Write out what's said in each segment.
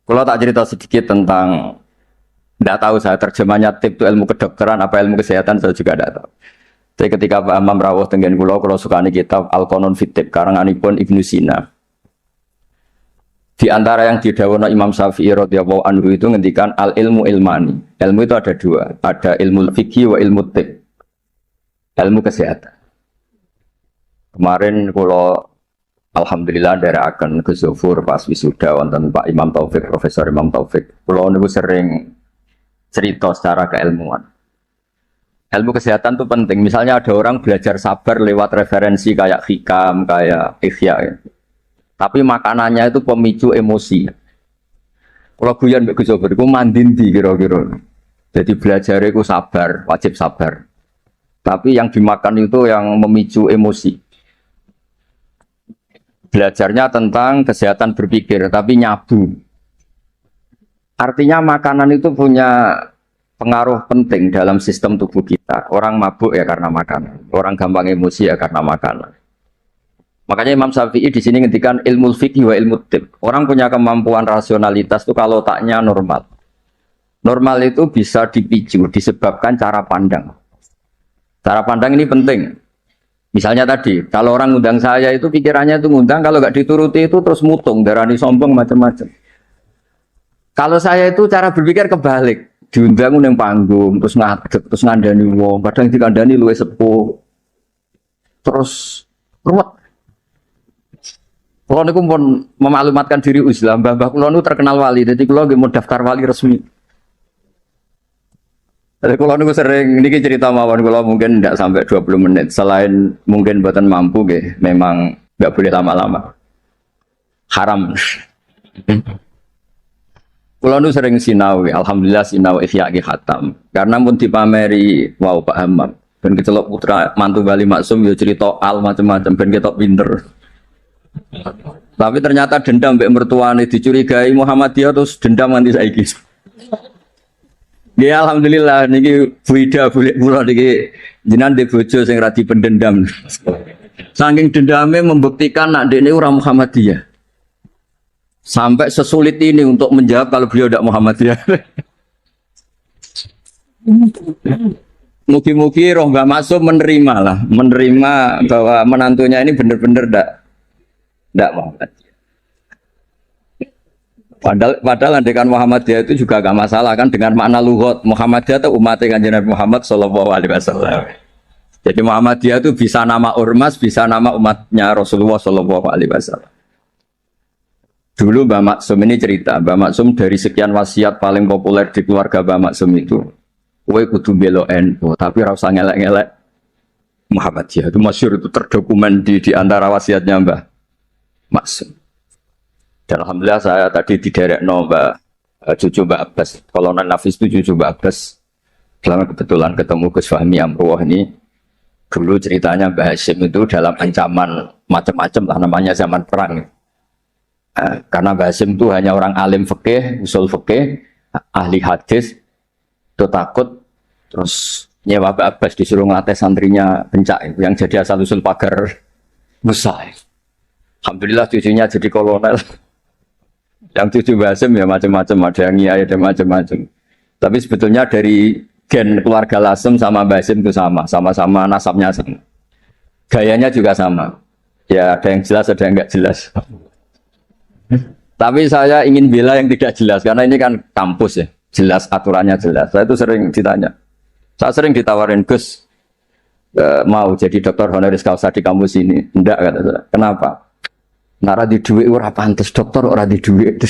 Kalau tak cerita sedikit tentang, tidak tahu saya terjemahnya tip itu ilmu kedokteran apa ilmu kesehatan saya juga tidak tahu. Jadi ketika Pak Imam rawuh tenggen kulo sukani kitab Al-Qanun fit Tib karanganipun Ibnu Sina. Di antara yang didhawuhna Imam Syafi'i radhiyallahu anhu itu ngendikan al ilmu ilmani. Ilmu itu ada dua, ada ilmu fikih wa ilmu tib. Ilmu kesehatan. Kemarin kulo alhamdulillah dari akan ke Zufur pas wisuda wonten Pak Imam Taufik, Profesor Imam Taufik. Kulo niku sering cerita secara keilmuan. Ilmu kesehatan itu penting. Misalnya ada orang belajar sabar lewat referensi kayak hikam, kayak ihya. Ya. Tapi makanannya itu pemicu emosi. Kalau guyon mbek Gus Sober iku mandindi kira-kira. Jadi belajar itu sabar, wajib sabar. Tapi yang dimakan itu yang memicu emosi. Belajarnya tentang kesehatan berpikir, tapi nyabu. Artinya makanan itu punya pengaruh penting dalam sistem tubuh kita. Orang mabuk ya karena makanan, orang gampang emosi ya karena makanan. Makanya Imam Syafi'i di sini ngendikan ilmu fikih wa ilmu tib. Orang punya kemampuan rasionalitas itu kalau otaknya normal. Normal itu bisa dipicu disebabkan cara pandang. Cara pandang ini penting. Misalnya tadi, kalau orang ngundang saya itu pikirannya itu ngundang, kalau nggak dituruti itu terus mutung, darani sombong macam-macam. Kalau saya itu cara berpikir kebalik, diundang yang panggung, terus ngadeg, terus ngandani wong, kadang dikandani luwe sepuh, terus ruwet. Kalau niku pun memaklumatkan diri Islam, mbah kula niku terkenal wali, jadi kula nggih mau daftar wali resmi. Jadi kalau niku sering niki cerita mawon kula mungkin tidak sampai 20 menit. Selain mungkin buatan mampu nggih, memang nggak boleh lama-lama. Haram. Kula niku sering sinau, alhamdulillah sinau ihya khatam. Karena pun dipameri wow Pak Hamam. Ben kecelok putra mantu Bali Maksum yo cerita al macam-macam ben ketok pinter. Tapi ternyata dendam mbek mertuane dicurigai Muhammadiyah terus dendam nganti saiki. Ya alhamdulillah niki Bu Ida boleh kula niki jenengan de bojo sing ra dipendendam. Saking dendamnya membuktikan nak dekne ora Muhammadiyah. Sampai sesulit ini untuk menjawab kalau beliau tidak Muhammadiyah. Mugi-mugi roh Mbak Maksum menerima bahwa menantunya ini benar-benar tidak Muhammadiyah. Padahal andekan Muhammadiyah itu juga gak masalah kan dengan makna lughot. Muhammadiyah itu umatnya Kanjeng Nabi Muhammad sallallahu alaihi wasallam. Jadi Muhammadiyah itu bisa nama ormas, bisa nama umatnya Rasulullah sallallahu alaihi wasallam. Dulu Mbak Maksum ini cerita, Mbak Maksum dari sekian wasiat paling populer di keluarga Mbak Maksum itu, kowe kudu belo NU, tapi ora usah ngelek-ngelek Muhammadiyah. Itu masyhur, itu terdokumen di antara wasiatnya Mbak Maksum. Dan alhamdulillah saya tadi diderekno cucu Mbak Abbas, Kolonel Nafis itu cucu Mbak Abbas. Selama kebetulan ketemu Gus Fahmi Amruwah ini, dulu ceritanya Mbak Hashim itu dalam ancaman macam-macam lah namanya zaman perang. Karena Mbak Hashim itu hanya orang alim fikih, usul fikih, ahli hadis, itu takut, terus nyewa Mbak Abbas disuruh ngelatih santrinya pencak, yang jadi asal usul pagar Musa. Alhamdulillah cucunya jadi kolonel. Yang cucu Mbak Hashim ya macam-macam, ada yang iya, ada macam-macam. Tapi sebetulnya dari gen keluarga Lasem sama Mbak Hashim itu sama-sama nasabnya sama. Gayanya juga sama. Ya ada yang jelas, ada yang enggak jelas. Tapi saya ingin bela yang tidak jelas, karena ini kan kampus ya, jelas aturannya jelas. Saya itu sering ditanya. Saya sering ditawarin, Gus, mau jadi dokter honoris causa di kampus ini. Enggak, kata saya. Kenapa? Nara di duit ora pantes dokter ora di duit.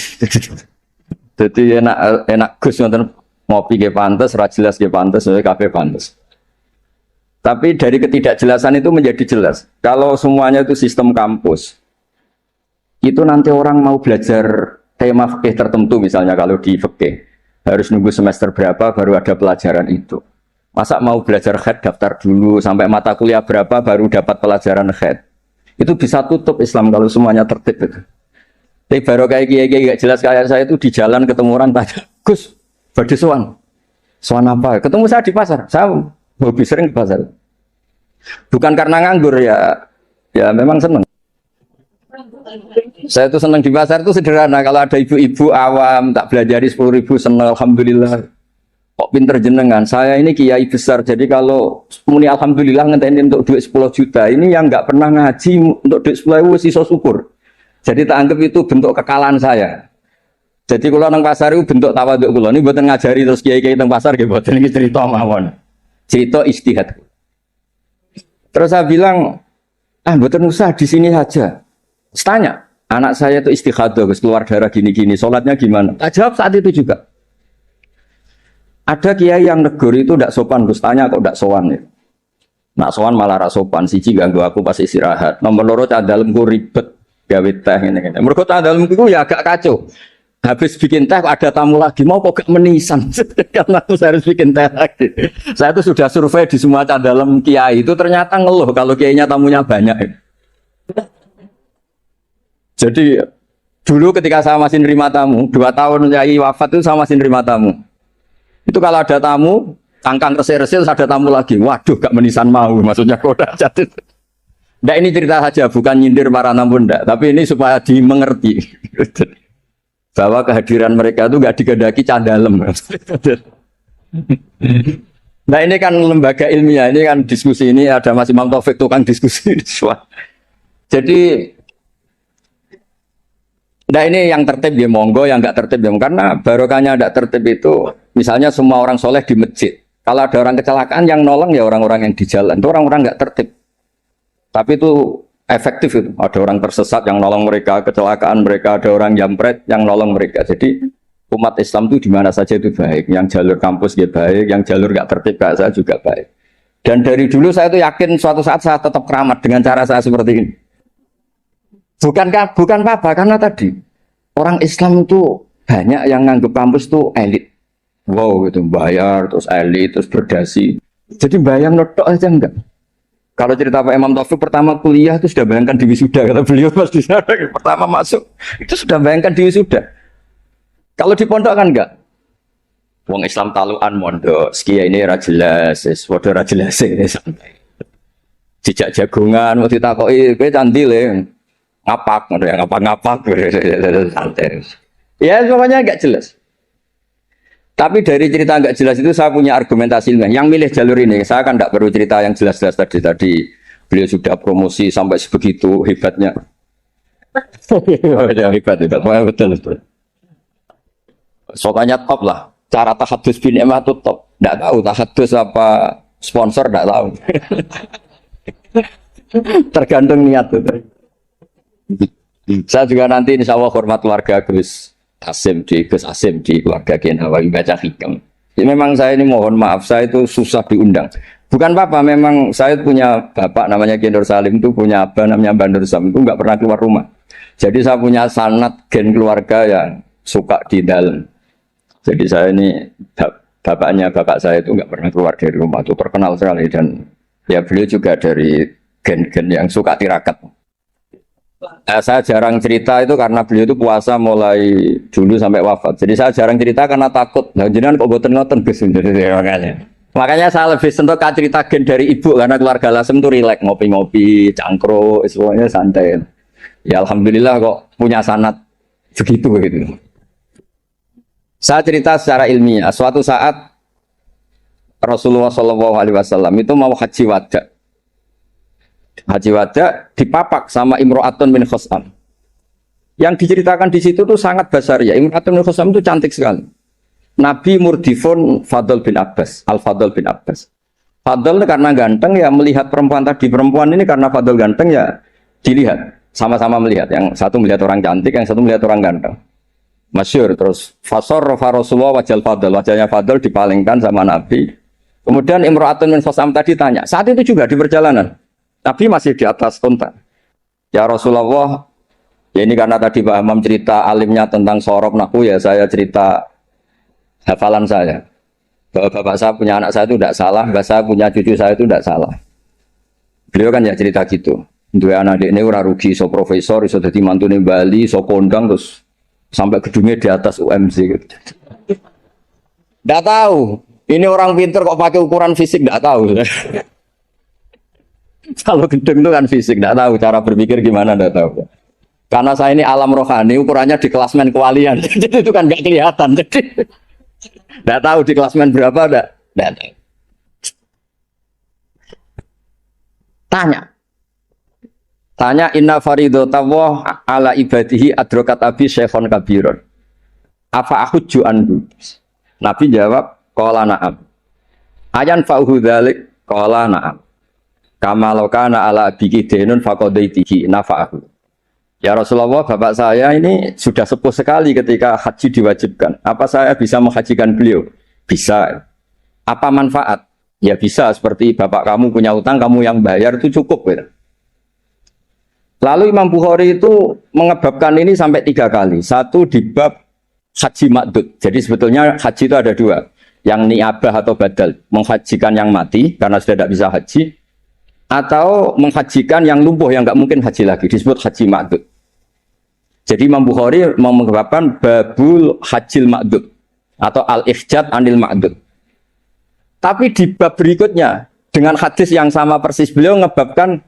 Jadi enak Gus nonton ngopi ge pantes, ora jelas ge pantes, kabeh pantes. Tapi dari ketidakjelasan itu menjadi jelas. Kalau semuanya itu sistem kampus, itu nanti orang mau belajar tema fikih tertentu misalnya kalau di fikih harus nunggu semester berapa baru ada pelajaran itu. Masa mau belajar khed daftar dulu sampai mata kuliah berapa baru dapat pelajaran khed. Itu bisa tutup Islam kalau semuanya tertib itu. Tapi baru kayak kiai gak jelas kayak saya itu di jalan ketemu orang tanya, Gus, badhe sowan. Sowan apa? Ketemu saya di pasar. Saya hobi sering ke pasar. Bukan karena nganggur ya memang seneng. Saya tuh senang di pasar itu sederhana. Kalau ada ibu-ibu awam tak belajari 10.000 senang alhamdulillah. Kok pinter jenengan. Saya ini kiai besar. Jadi kalau muni alhamdulillah ngenteni untuk duit 10 juta. Ini yang nggak pernah ngaji untuk duit 10.000 sisa syukur. Jadi tak anggap itu bentuk kekalahan saya. Jadi kalau nang pasar itu bentuk tawaduk kula. Ini buatan ngajari terus kiai-kiai nang pasar nggih mboten iki cerita mawon. Cerita istihad. Terus saya bilang, mboten usah di sini saja. Terus tanya, anak saya itu istighadah, keluar darah gini-gini, sholatnya gimana? Tak jawab saat itu juga. Ada kiai yang negur itu tidak sopan, Gus tanya kok tidak sowan ya. Nak sowan malah ra sopan, siji ganggu aku pas istirahat. Nomor loro cah dalemku ribet gawe teh ngene-ngene. Mergo cah dalemku itu ya agak kacau. Habis bikin teh ada tamu lagi, mau kok menisan. Karena aku harus bikin teh lagi. Saya itu sudah survei di semua cah dalem kiai itu ternyata ngeluh kalau kiainya tamunya banyak. Jadi dulu ketika saya masih nerima tamu, 2 tahun kiai wafat itu saya masih nerima tamu. Itu kalau ada tamu, cangkang resik-resik ada tamu lagi. Waduh, gak menisan mau, maksudnya koda jadi. Nggak ini cerita saja, bukan nyindir para namun enggak, tapi ini supaya dimengerti. Bahwa kehadiran mereka itu gak digendaki candalem. Nah ini kan lembaga ilmiah, ini kan diskusi ini ada Mas Imam Taufik tukang diskusi. Jadi nah ini yang tertib ya monggo, yang nggak tertib ya karena barokahnya nggak tertib itu misalnya semua orang soleh di masjid. Kalau ada orang kecelakaan yang nolong ya orang-orang yang di jalan, itu orang-orang nggak tertib. Tapi itu efektif itu. Ada orang tersesat yang nolong mereka, kecelakaan mereka, ada orang jambret yang nolong mereka. Jadi umat Islam itu di mana saja itu baik. Yang jalur kampus ya baik, yang jalur nggak tertib kayak saya juga baik. Dan dari dulu saya itu yakin suatu saat saya tetap keramat dengan cara saya seperti ini. Bukan apa, karena tadi orang Islam itu banyak yang nganggap kampus itu elit. Wow, itu bayar, terus elit, terus berdasi. Jadi bayang notok aja enggak. Kalau cerita Pak Imam Taufik pertama kuliah itu sudah bayangkan di wisuda. Kata beliau pas di sana pertama masuk itu sudah bayangkan di wisuda. Kalau di pondok kan enggak. Wong Islam taluan mondok, sekian ini rajelas, waduh rajelas ini santai. Jejak jagungan, mau ditakoki, kowe candil ya. Ngapak, ya ngapak-ngapak, santai. Ya semuanya nggak jelas. Tapi dari cerita nggak jelas itu saya punya argumentasi ilmiah. Yang milih jalur ini, saya kan nggak perlu cerita yang jelas-jelas tadi beliau sudah promosi sampai sebegitu hebatnya. Hebat, betul. Soalnya top lah. Cara tahadus bin emah itu top. Nggak tahu tahadus apa sponsor nggak tahu. Tergantung niat tuh. Saya juga nanti insya Allah hormat keluarga Gus Asim di keluarga Kiai Nawawi baca hikam. Jadi memang saya ini mohon maaf, saya itu susah diundang. Bukan apa-apa, memang saya punya bapak namanya Kiai Nur Salim itu punya abah namanya Mbak Nur Sam itu nggak pernah keluar rumah. Jadi saya punya sanad gen keluarga yang suka di dalam. Jadi saya ini bapaknya bapak saya itu nggak pernah keluar dari rumah, itu terkenal sekali dan ya beliau juga dari gen-gen yang suka tirakat. Saya jarang cerita itu karena beliau itu puasa mulai dulu sampai wafat. Jadi saya jarang cerita karena takut. Nah, jenengan kok boten ngoten Gus. Makanya saya lebih sentuh cerita gen dari ibu karena keluarga Lasem itu rileks ngopi-ngopi, cangkruk, semuanya santai. Ya alhamdulillah kok punya sanad begitu gitu. Saya cerita secara ilmiah. Suatu saat Rasulullah SAW itu mau haji wada. Haji wada dipapak sama Imro'atun bin Khosam. Yang diceritakan di situ tuh sangat besar ya. Imro'atun bin Khosam itu cantik sekali. Nabi murdifun Fadl bin Abbas, Al-Fadl bin Abbas. Fadl karena ganteng ya melihat perempuan tadi. Perempuan ini karena Fadl ganteng ya dilihat. Sama-sama melihat. Yang satu melihat orang cantik, yang satu melihat orang ganteng. Masyhur terus fasor Rasulullah wajal Fadl. Wajahnya Fadl dipalingkan sama Nabi. Kemudian Imro'atun bin Khosam tadi tanya. Saat itu juga di perjalanan. Nabi masih di atas unta. Ya Rasulullah, ya ini karena tadi Pak Imam cerita alimnya tentang sorok naku ya saya cerita hafalan saya. Bahwa bapak saya punya anak saya itu tidak salah, bapak saya punya cucu saya itu tidak salah. Beliau kan ya cerita gitu. Dua anak ini ora rugi, so profesor, so jadi mantune Bali, so kondang terus sampai gedungnya di atas UMC gitu. Tidak tahu. Ini orang pinter kok pakai ukuran fisik tidak tahu. Kalau gedung itu kan fisik, tidak tahu cara berpikir gimana, tidak tahu. Karena saya ini alam rohani, ukurannya di klasmen kewalian. Jadi itu kan nggak kelihatan. Jadi nggak tahu di klasmen berapa, nggak tahu. Tanya inna faridotawah ala ibadihi adrokat abi syekhon kabiron. Apa aku ju'an? Nabi jawab, qala na'am. Ayan fa'uhu dhalik, qala na'am. Kama lokana ala abiki denun faqadaitihi nafa'ahu. Ya Rasulullah, bapak saya ini sudah sepuh sekali ketika haji diwajibkan. Apa saya bisa menghajikan beliau? Bisa. Apa manfaat? Ya bisa, seperti bapak kamu punya utang, kamu yang bayar itu cukup. Gitu. Lalu Imam Bukhari itu mengebabkan ini sampai 3 kali. Satu di bab haji makdud. Jadi sebetulnya haji itu ada 2. Yang niabah atau badal. Menghajikan yang mati karena sudah tidak bisa haji. Atau menghajikan yang lumpuh yang nggak mungkin haji lagi. Disebut haji makdud. Jadi Imam Bukhari mengebabkan babul hajil makdud. Atau al-ifjad anil makdud. Tapi di bab berikutnya. Dengan hadis yang sama persis beliau ngebabkan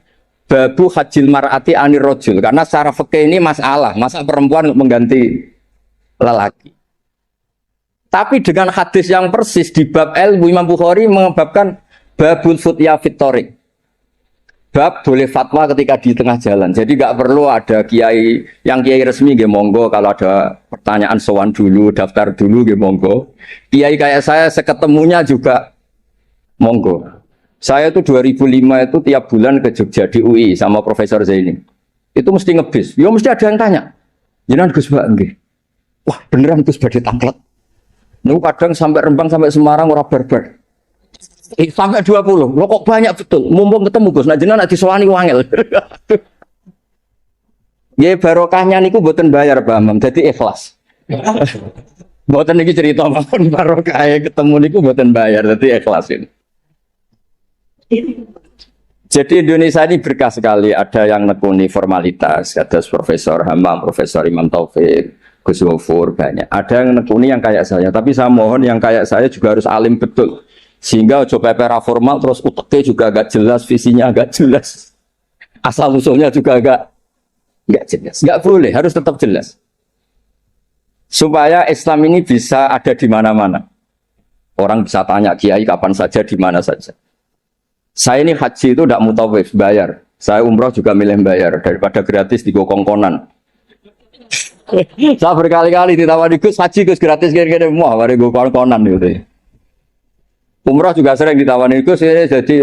babu hajil mar'ati anir rojul. Karena secara fikih ini masalah. Masa perempuan mengganti lelaki. Tapi dengan hadis yang persis di bab ilmu Imam Bukhari mengebabkan babul futya fitorik. Bab boleh fatwa ketika di tengah jalan. Jadi nggak perlu ada kiai yang kiai resmi nggih monggo, kalau ada pertanyaan sowan dulu, daftar dulu nggih monggo. Kiai kayak saya seketemunya juga monggo. Saya itu 2005 itu tiap bulan ke Jogja di UI sama Profesor Zaini. Itu mesti ngebis. Ya mesti ada yang tanya. Jenengan Gus Mbak nggih. Wah, beneran Gus badhe tanglet. Niku kadang sampai Rembang sampai Semarang ora barbar. Sampai 20. Loh kok banyak betul. Mumpung ketemu Gus, nek jenengan nek disowani wangel. Nggih barokahnya niku mboten bayar, Pak Imam. Dadi ikhlas. Mboten niki cerita mawon barokah ketemu niku mboten bayar, dadi ikhlas ini. Jadi Indonesia ini berkah sekali. Ada yang nekuni formalitas, ada Profesor Hamam, Profesor Imam Taufik, Gus Wafur, banyak. Ada yang nekuni yang kayak saya. Tapi saya mohon yang kayak saya juga harus alim betul. Sehingga coba pera formal terus uteknya juga agak jelas, visinya agak jelas. Asal usulnya juga agak jelas. Enggak boleh, harus tetap jelas. Supaya Islam ini bisa ada di mana-mana. Orang bisa tanya kiai kapan saja, di mana saja. Saya ini haji itu tidak mutawif, bayar. Saya umroh juga milih bayar daripada gratis di kongkonan. Saya berkali-kali ditawari Gus haji Gus gratis kira-kira semua, mari gue kongkonan gitu. Umroh juga sering ditawari Gus jadi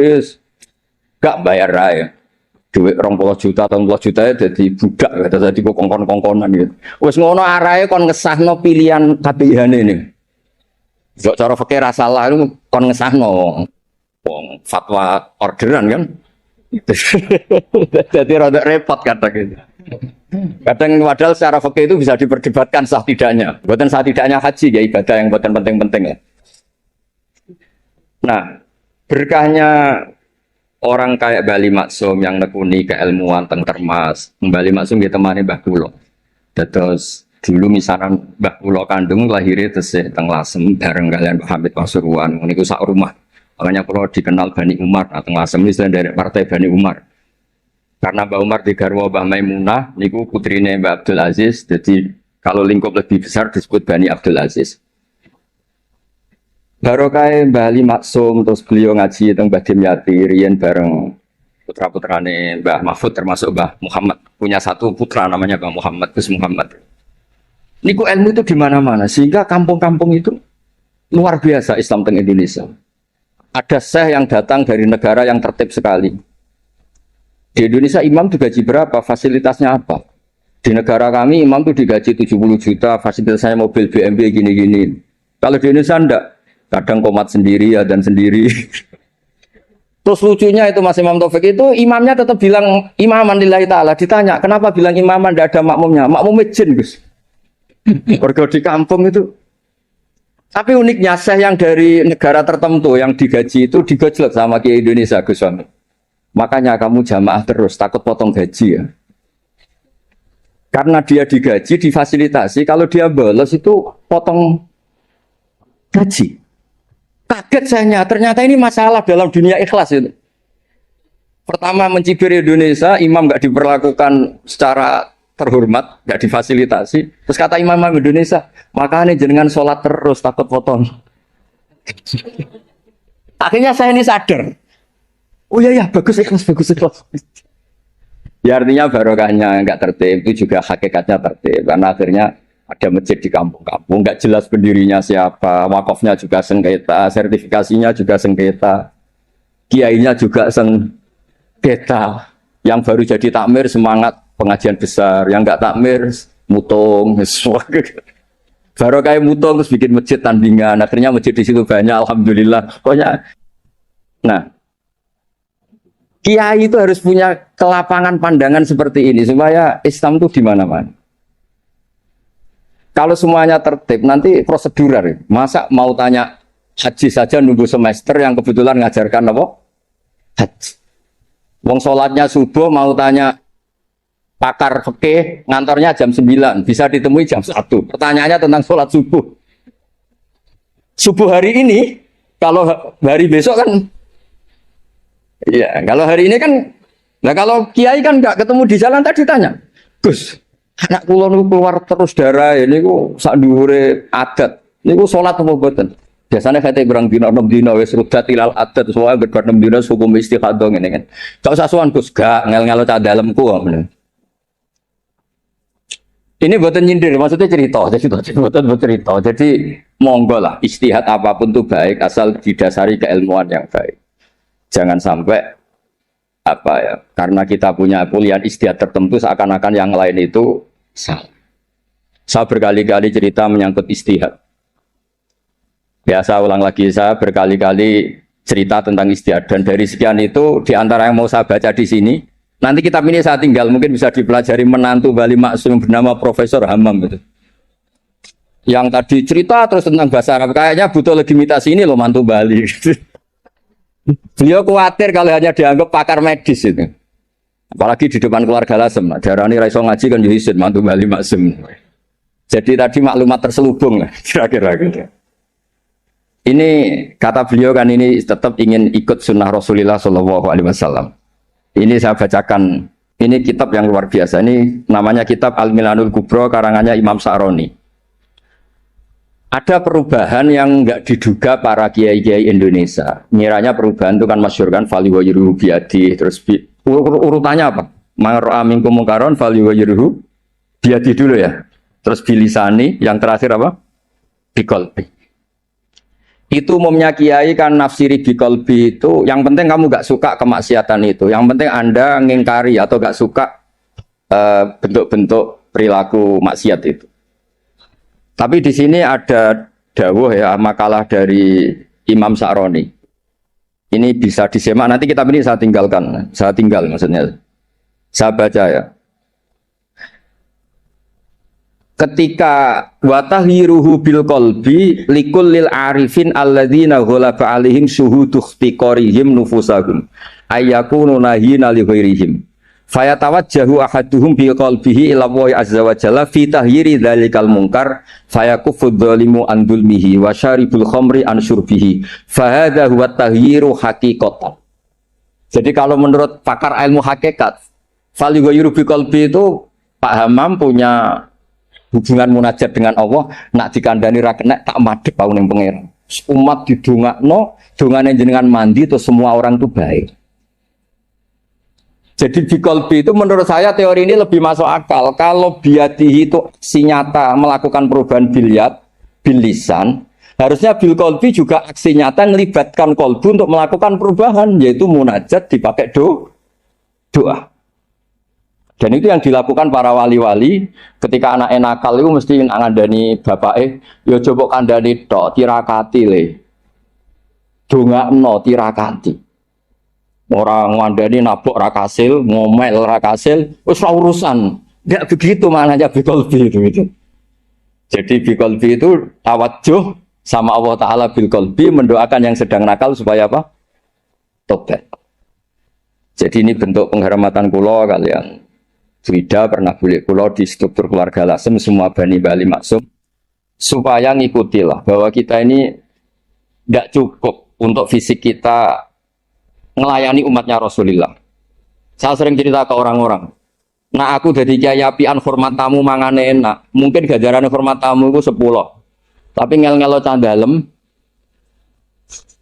gak bayar raya. Duit 20 juta atau 30 juta ya jadi budak gitu, jadi gue kongkon-kongkonan gitu. Wes ngono arahe kon ngesahno pilihan KPIH ini. Jok cara fikih ra salah itu kon ngesahno. Wong fatwa orderan kan. Jadi rada repot kata gitu. Kadang padahal secara fikih itu bisa diperdebatkan sah tidaknya. Bukan sah tidaknya haji ya ibadah yang bukan penting-penting ya. Nah, berkahnya orang kayak Bali Maksum yang nekuni keilmuan teng Termas, Bali Maksum ditemani Mbah Kula. Terus dulu misalnya Mbah Kula kandung lahirnya tesih teng Lasem bareng kalian Pak Hamid Pasuruan niku sak rumah. Makanya kalau dikenal Bani Umar atau Lasem ini dari partai Bani Umar. Karena Mbah Umar digarwa Mbah Maimunah, niku putrine Mbah Abdul Aziz. Jadi kalau lingkup lebih besar disebut Bani Abdul Aziz. Barokah Mbah Ali Maksum terus beliau ngaji teng Mbah Dimyati riyen bareng putra-putrane Mbah Mahfud termasuk Mbah Muhammad. Punya satu putra namanya Mbah Muhammad, Gus Muhammad. Niku ilmu itu di mana-mana sehingga kampung-kampung itu luar biasa Islam teng Indonesia. Ada syekh yang datang dari negara yang tertib sekali. Di Indonesia imam digaji berapa? Fasilitasnya apa? Di negara kami imam itu digaji 70 juta, fasilitasnya mobil BMW gini-gini. Kalau di Indonesia enggak. Kadang komat sendiri, dan sendiri. Terus lucunya itu Mas Imam Taufik itu imamnya tetap bilang imaman lillahi ta'ala. Ditanya, kenapa bilang imaman tidak ada makmumnya? Makmumnya jin, Gus. Warga di kampung itu. Tapi uniknya syekh yang dari negara tertentu yang digaji itu digojlok sama Kiai Indonesia Gus Wami. Makanya kamu jamaah terus, takut potong gaji ya. Karena dia digaji, difasilitasi, kalau dia bolos itu potong gaji. Kaget saya, ternyata ini masalah dalam dunia ikhlas itu. Pertama mencibir Indonesia, imam nggak diperlakukan secara terhormat, nggak difasilitasi. Terus kata imam-imam Indonesia, makanya jenengan sholat terus takut potong. Akhirnya saya ini sadar. Oh iya bagus ikhlas. Ya artinya barokahnya nggak tertib itu juga hakikatnya tertib karena akhirnya ada masjid di kampung-kampung nggak jelas pendirinya siapa, wakafnya juga sengketa, sertifikasinya juga sengketa, kiainya juga sengketa. Yang baru jadi takmir semangat pengajian besar, yang nggak takmir mutung, semua. Barokah mutung terus bikin masjid tandingan, akhirnya masjid di situ banyak, alhamdulillah. Pokoknya, nah. Kiai itu harus punya kelapangan pandangan seperti ini supaya Islam itu di mana-mana. Kalau semuanya tertib nanti prosedural. Masa mau tanya haji saja nunggu semester yang kebetulan ngajarkan apa? Haji. Wong sholatnya subuh mau tanya pakar fikih ngantornya jam 9, bisa ditemui jam 1. Pertanyaannya tentang sholat subuh. Subuh hari ini, kalau hari besok kan iya, kalau hari ini kan, nah kalau kiai kan nggak ketemu di jalan tadi tanya, Gus, anak kula niku keluar terus darah ini ku sak dhuwure adat, niku salat apa mboten? Biasanya kate berang dina 6 dina wis rudat ilal adat, soalnya berbar 6 dina hukum istikhadah ngene kan. Gak usah sowan Gus, gak ngel-ngelo cah dalemku kok. Ini mboten nyindir, maksudnya cerita, mboten cerita. Jadi monggo lah, istihad apapun itu baik asal didasari keilmuan yang baik. Jangan sampai apa ya, karena kita punya pilihan istihad tertentu seakan-akan yang lain itu salah. Saya berkali-kali cerita menyangkut istihad. Biasa ulang lagi, saya berkali-kali cerita tentang istihad dan dari sekian itu di antara yang mau saya baca di sini, nanti kitab ini saya tinggal mungkin bisa dipelajari menantu Bali Maksum bernama Profesor Hammam itu. Yang tadi cerita terus tentang bahasa Arab kayaknya butuh legitimasi ini loh mantu Bali. Beliau khawatir kalau hanya dianggap pakar medis itu. Apalagi di depan keluarga Lasem. Darani raiso ngaji kan Yuhisin, mantu Bali Maksum. Jadi tadi maklumat terselubung lah, kira-kira gitu. Ini kata beliau kan ini tetap ingin ikut sunnah Rasulullah Shallallahu Alaihi Wasallam. Ini saya bacakan. Ini kitab yang luar biasa. Ini namanya kitab Al-Milanul Kubro karangannya Imam Sa'roni. Ada perubahan yang enggak diduga para kiai-kiai Indonesia. Ngiranya perubahan itu kan masyhur kan fali wa yuruhu biadi, terus urutannya apa? Mar'a minkum mungkaron fali wa yuruhu biadi dulu ya. Terus bilisani, yang terakhir apa? Biqalbi. Itu umumnya kiai kan nafsiri biqalbi itu yang penting kamu enggak suka kemaksiatan itu. Yang penting Anda ngingkari atau enggak suka bentuk-bentuk perilaku maksiat itu. Tapi di sini ada dawuh ya makalah dari Imam Sa'roni. Ini bisa disimak nanti kitab ini saya tinggalkan. Saya tinggal maksudnya. Saya baca ya. Ketika watahhiruhu bil qalbi likullil arifin alladzina ghalaba alaihim syuhudu ikhtiqarihim nufusahum ayyakunu nahina li ghairihim. Fayatawajjahu ahaduhum bi qalbihi ila Allah azza wa jalla fi tahyiri dzalikal munkar fayakuffu dzalimu an dzulmihi wa syaribul khamri an syurbihi fa hadza huwa tahyiru haqiqatan. Jadi kalau menurut pakar ilmu hakikat fal yughayyiru bi qalbi itu Pak Hammam punya hubungan munajat dengan Allah nak dikandani ra kena tak madhep aku ning pangeran. Umat didongakno dongane jenengan mandi terus semua orang itu baik. Jadi di kolbi itu menurut saya teori ini lebih masuk akal. Kalau biadihi itu aksi nyata melakukan perubahan bilisan, harusnya bil kolbi juga aksi nyata melibatkan kolbu untuk melakukan perubahan, yaitu munajat dipakai doa. Dan itu yang dilakukan para wali-wali ketika anak nakal itu mesti ngandani bapak yo coba kandani tok tirakati le. Dongakno tirakati. Orang ngandani nabok rakasil, ngomel rakasil, wis urusan. Enggak begitu maknanya biqalbi itu. Jadi biqalbi itu tawajuh sama Allah Ta'ala biqalbi mendoakan yang sedang nakal supaya apa? Tobat. Jadi ini bentuk penghormatan kula kalian. Frida pernah bulik kula di struktur keluarga Lasem semua Bani Bali Maksum supaya ngikutilah bahwa kita ini enggak cukup untuk fisik kita melayani umatnya Rasulullah. Saya sering cerita ke orang-orang. Nah aku dari kiai apian hormat tamu mangane enak. Mungkin ganjaran hormat tamu itu 10. Tapi ngel-ngelo candalem.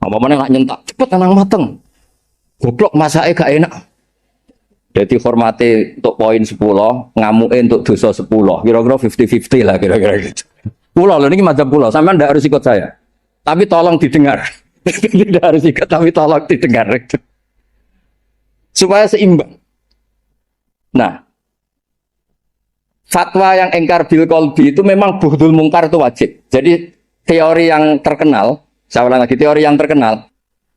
Apa mana nak nyentak cepet tenang mateng. Goblok masake gak enak. Jadi hormati untuk poin 10, ngamuin untuk dosa 10. Kira-kira 50-50 lah kira-kira gitu. Pulau loh ini macam pulau. Sampean tidak harus ikut saya. Tapi tolong didengar. Tidak harus ikut tapi tolong didengar. Supaya seimbang. Nah, fatwa yang engkar bil kolbi itu memang buhdul mungkar itu wajib. Jadi teori yang terkenal, saya ulang lagi, teori yang terkenal,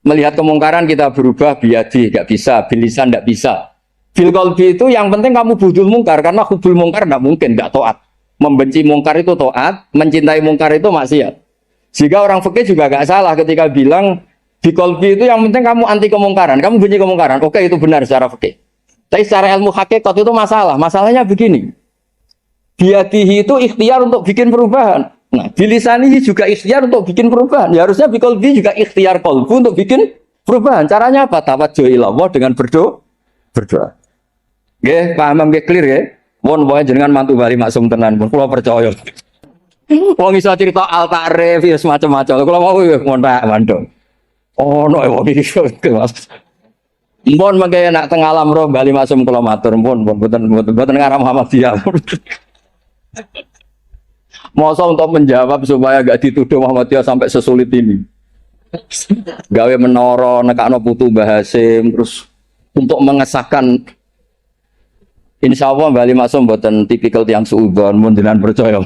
melihat kemungkaran kita berubah biadi, nggak bisa, bilisan nggak bisa. Bil kolbi itu yang penting kamu buhdul mungkar, karena hubul mungkar nggak mungkin, nggak taat. Membenci mungkar itu taat, mencintai mungkar itu maksiat. Jika orang fikih juga nggak salah ketika bilang bil kolbi itu yang penting kamu anti kemungkaran, kamu benci kemungkaran, oke itu benar secara fikih. Tapi secara ilmu hakikat itu masalah. Masalahnya begini. Biadihi itu ikhtiar untuk bikin perubahan. Nah, bilisanihi juga ikhtiar untuk bikin perubahan. Ya harusnya bikolbi juga ikhtiar kolbu untuk bikin perubahan. Caranya apa? Tawajjuh ilallah dengan berdoa. Nggih, paham nggih clear nggih? Mun wae jenengan mantu bali maksum tenan pun kula percaya. Wong iso cerita al ta'rif ya semacam-macam. Kula mau mon tak mandong. Ono wong iki. Mpun mengke nak teng alam roh bali masum kula matur mpun mboten ngarah Muhammadiyah. Masa untuk menjawab supaya gak dituduh Muhammadiyah sampai sesulit ini. Gawe menara nekakno putu Mbah Hasim terus untuk mengesahkan insyaallah bali masum mboten tipikal tiyang suudzon mun jenengan percaya.